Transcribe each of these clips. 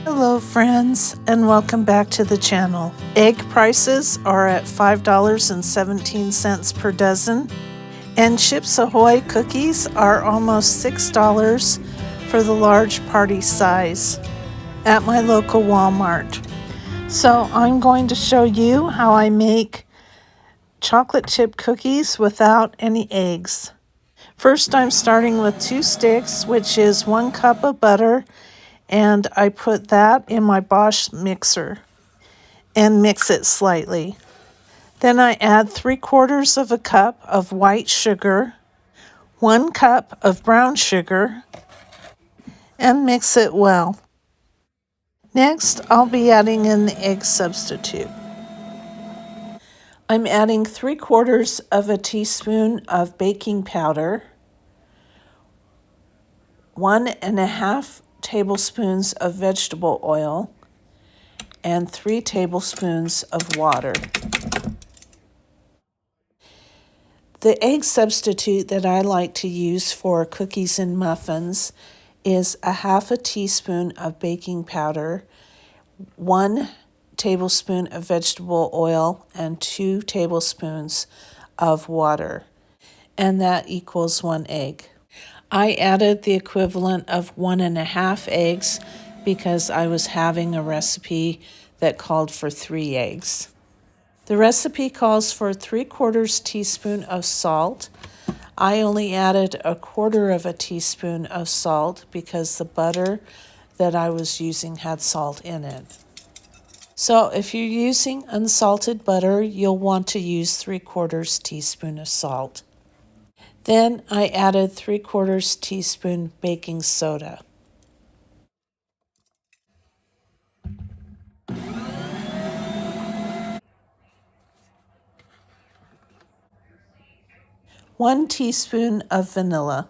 Hello friends, and welcome back to the channel. Egg prices are at $5.17 per dozen, and Chips Ahoy cookies are almost $6 for the large party size at my local Walmart. So I'm going to show you how I make chocolate chip cookies without any eggs. First, I'm starting with 2 sticks, which is 1 cup of butter, and I put that in my Bosch mixer and mix it slightly. Then I add 3/4 of a cup of white sugar, 1 cup of brown sugar, and mix it well. Next, I'll be adding in the egg substitute. I'm adding 3/4 of a teaspoon of baking powder, 1.5 tablespoons of vegetable oil, and 3 tablespoons of water. The egg substitute that I like to use for cookies and muffins is 1/2 teaspoon of baking powder, 1 tablespoon of vegetable oil, and 2 tablespoons of water, and that equals 1 egg. I added the equivalent of 1.5 eggs because I was having a recipe that called for 3 eggs. The recipe calls for 3/4 teaspoon of salt. I only added 1/4 teaspoon of salt because the butter that I was using had salt in it. So if you're using unsalted butter, you'll want to use 3/4 teaspoon of salt. Then I added 3/4 teaspoon baking soda. One teaspoon of vanilla.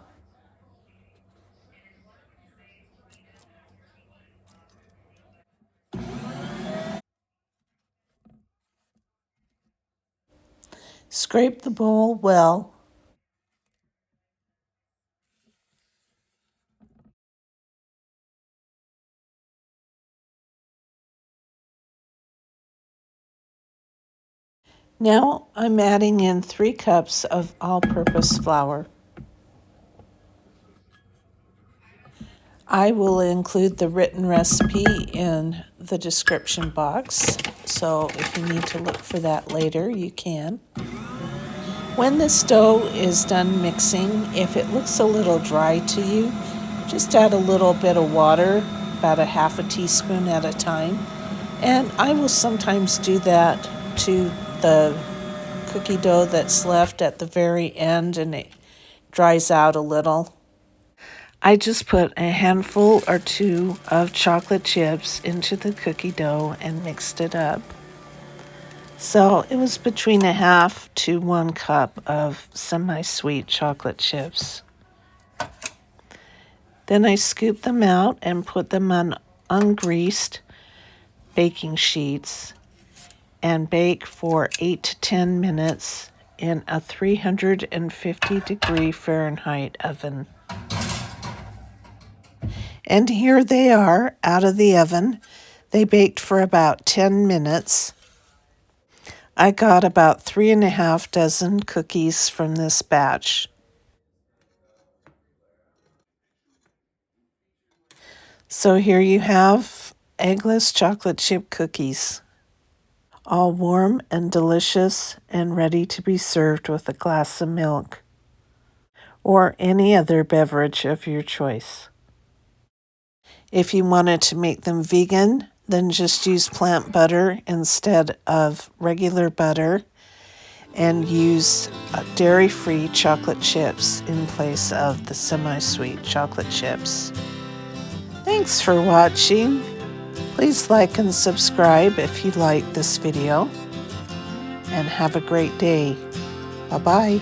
Scrape the bowl well. Now I'm adding in 3 cups of all-purpose flour. I will include the written recipe in the description box, so if you need to look for that later, you can. When this dough is done mixing, if it looks a little dry to you, just add a little bit of water, about 1/2 teaspoon at a time. And I will sometimes do that to the cookie dough that's left at the very end and it dries out a little. I just put a handful or 2 of chocolate chips into the cookie dough and mixed it up. So it was between 1/2 to 1 cup of semi-sweet chocolate chips. Then I scooped them out and put them on ungreased baking sheets and bake for 8 to 10 minutes in a 350-degree Fahrenheit oven. And here they are out of the oven. They baked for about 10 minutes. I got about 3.5 dozen cookies from this batch. So here you have eggless chocolate chip cookies, all warm and delicious and ready to be served with a glass of milk or any other beverage of your choice. If you wanted to make them vegan, then just use plant butter instead of regular butter and use dairy-free chocolate chips in place of the semi-sweet chocolate chips. Thanks for watching. Please like and subscribe if you like this video, and have a great day. Bye-bye.